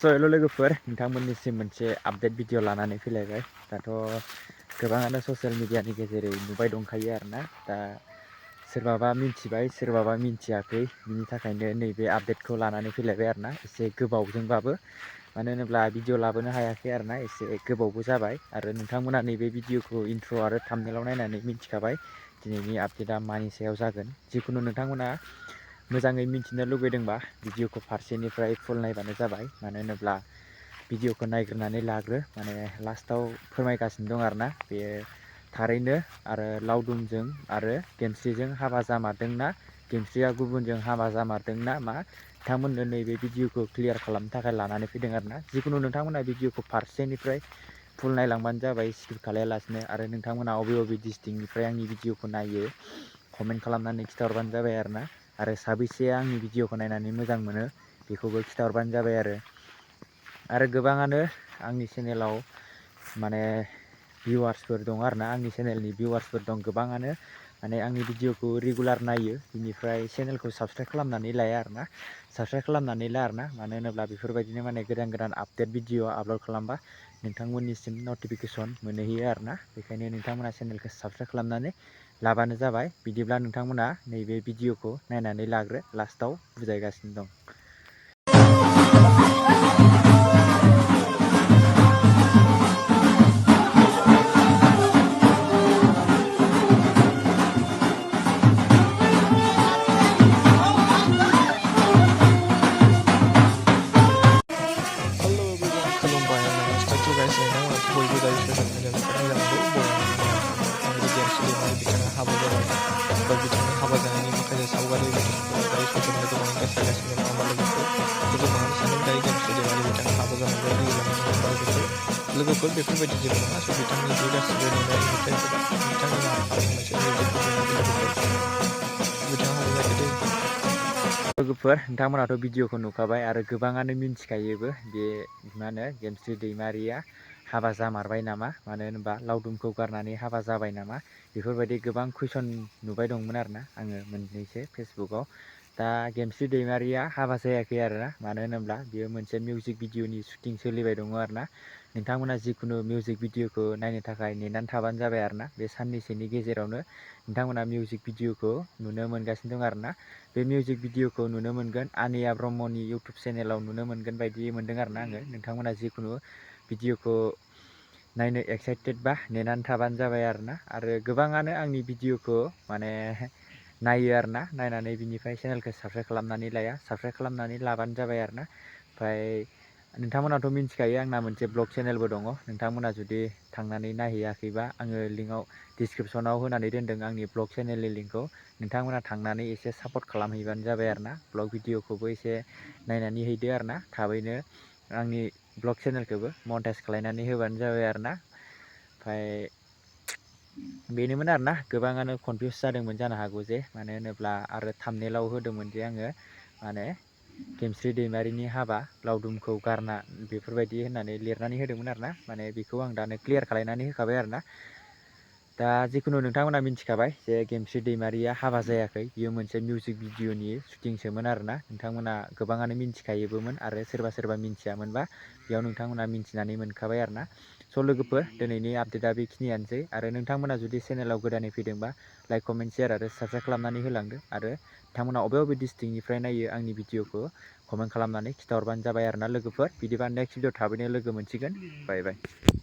हेल' लोगोफोर नोंथांमोननिसिम मोनसे आपडेट भिडिअ लानानै फैलायबाय। दाथ' गोबाङानो ससियेल मिडियानि गेजेरै नुबाय दंखायो आरोना। दा सोरबाबा मिन्थिबाय सोरबाबा मिन्थियाखै, बिनि थाखायनो नैबे आपडेटखौ लानानै फैलायबाय आरोना। एसे गोबावजोंबाबो, मानो होनोब्ला भिडिअ लाबोनो हायाखै आरोना, एसे गोबावबो जाबाय। आरो नोंथांमोना नैबे भिडिअखौ इन्ट्र' आरो थाम्बनेइलाव नायनानै मिन्थिखाबाय दिनैनि आपडेटआ मानि सायाव जागोन। जिखुनु नोंथांमोना मोजाङै मिन्थिनो लुबैदोंबा भिडिअखौ फारसेनिफ्राय फुल नायबानो जाबाय। मानो होनोब्ला भिडिअखौ नायग्रोनानै लाग्रो, माने लास्टाव फोरमायगासिनो दं आरोना। बेयो थारैनो आरो लावदुमजों आरो गेमस्रिजों हाबा जामारदोंना, गेमस्रिया गुबुनजों हाबा जामारदोंना मा, नोंथांमोननो नैबे भिडिअखौ क्लियार खालामनो थाखाय लानानै फैदों आरोना। जिखुनु नोंथांमोना भिडिअखौ फारसेनिफ्राय फुल नायलांबानो जाबाय, स्किप खालायालासिनो। आरो नोंथांमोना अबे डिस्ट्रिक्टनिफ्राय आंनि भिडिअखौ नायो कमेन्ट खालामनानै खिथाहरबानो जाबाय आरोना। आरो साबैसे आंनि भिडिअखौ नायनानै मोजां मोनो बेखौबो खिथाहरबानो जाबाय आरो गोबाङानो आंनि चेनेलाव माने भिउवार्सफोर दं आरोना। आंनि चेनेलनि भिउवार्सफोर दं गोबाङानो, माने आंनि भिडिअखौ रेगुलार नायो, बिनिफ्राय चेनेलखौ साबस्क्राइब खालामनानै लाया आरोना। साबस्क्राइब खालामनानै ला आरोना, मानो होनोब्ला बेफोरबायदिनो माने गोदान आपडेट भिडिअ आपल'ड खालामबा नोंथांमोननिसिम नटिफिकेसन मोनहैयो आरोना। बेखायनो नोंथांमोना चेनेलखौ साबस्क्राइब खालामनानै लाबानो जाबाय। बिदिब्ला नोंथांमोना नैबे भिडिअखौ नायनानै लाग्रो, लास्टाव बुजायगासिनो दं। बयबो दायो ससियेल मिडियानिफ्राय जानांगौ बर'नि गेमस्रि दैमारि बिथाङा हाबा जाबाय। बा बिथांनि हाबा जानायनि माखासे सावगारि भिडिअफोरा दायो ससियेल मिडियायाव गोबां गोसारगासिनो दं। नङा लोगोफोर सानदों दायो गेमस्रि दैमारि बिथाङा हाबा जानांगौ रियेलानो नङा लोगोफोर बेफोरबायदि जेबो नङा। स' बिथांनि बे गासिबो नुनाय नुथायफोरा बिथांनि हाबानि मोनसे मिउजिक भिडिअ लोगोफोर बिथाङा हाबा जायाखै दै। लोगोफोर नोंथांमोनाथ' भिडिअखौ नुखाबाय आरो गोबाङानो मिन्थिखायोबो, बे मा होनो गेमस्रि दैमारिया हाबा जामारबाय नामा, मानो होनोबा लावदुमखौ गारनानै हाबा जाबाय नामा, बेफोरबायदि गोबां कुइसन नुबाय दंमोन आरोना आङो मोननैसो फेसबुकाव। दा गेमस्रि दैमारिया हाबा जायाखै आरोना, मानो होनोब्ला बेयो मोनसे मिउजिक भिडिअनि शुटिं सोलिबाय दङ आरोना। नोंथांमोना जिखुनु मिउजिक भिडिअखौ नायनो थाखाय नेनानै थाबानो जाबाय आरोना। बे साननैसोनि गेजेरावनो नोंथांमोना मिउजिक भिडिअखौ नुनो मोनगासिनो दं आरोना। बे मिउजिक भिडिअखौ नुनो मोनगोन आनिया ब्रह्मनि इउटुब चेनेलाव नुनो मोनगोन बायदि मोनदों आरोना आङो। नोंथांमोना जिखुनु भिडिअखौ नायनो एक्साइटेड बा नेनानै थाबानो जाबाय आरोना। आरो गोबाङानो आंनि भिडिअखौ माने नायो आरोना, नायनानै बिनिफ्राय चेनेलखौ साबस्क्राइब खालामनानै लाया, साबस्क्राइब खालामनानै लाबानो जाबाय आरोना। ओमफ्राय नोंथांमोनाथ' मिन्थिखायो आंना मोनसे ब्लग चेनेलबो दङ। नोंथांमोना जुदि थांनानै नायहैयाखैबा आङो लिंकआव डिसक्रिपसनाव होनानै दोनदों आंनि ब्लग चेनेलनि लिंकखौ। नोंथांमोना थांनानै एसे सापर्ट खालामहैबानो जाबाय आरोना। ब्लग भिडिअखौबो एसे नायनानै हैदो आरोना। थाबैनो आंनि ब्लग चेनेलखौबो मनेटाइज खालायनानै होबानो जाबाय आरोना। ओमफ्राय बेनोमोन आरोना, गोबाङानो कनफिउस जादोंमोन जानो हागौ जे, मानो होनोब्ला आरो थाम्बनेइलाव होदोंमोन जे आङो माने गेमस्रि दैमारिनि हाबा लावदुमखौ गारना, बेफोरबायदि होननानै लिरनानै होदोंमोन आरोना। माने बेखौ आं दानो क्लियार खालायनानै होखाबाय आरोना। दा जिखुनु नोंथांमोना मिन्थिखाबाय जे गेमस्रि दैमारिया हाबा जायाखै, बियो मोनसे मिउजिक भिडिअनि शुटिंसोमोन आरोना। नोंथांमोना गोबाङानो मिन्थिखायोबोमोन आरो सोरबा मिन्थियामोनबा बेयाव नोंथांमोना मिन्थिनानै मोनखाबाय आरोना। स' लोगोफोर दिनैनि आपडेटआ बेखिनियानोसै। आरो नोंथांमोना जुदि चेनेलाव गोदानै फैदोंबा लाइक कमेन्ट शेयार आरो साबस्क्राइब खालामनानै होलांदो। आरो नोंथांमोना अबे डिस्ट्रिक्टनिफ्राय नायो आंनि भिडिअखौ कमेन्ट खालामनानै खिथाहरबानो जाबाय आरोना लोगोफोर। बिदिबा नेक्स्ट भिडिअ थाबैनो लोगो मोनसिगोन। बाय बाय।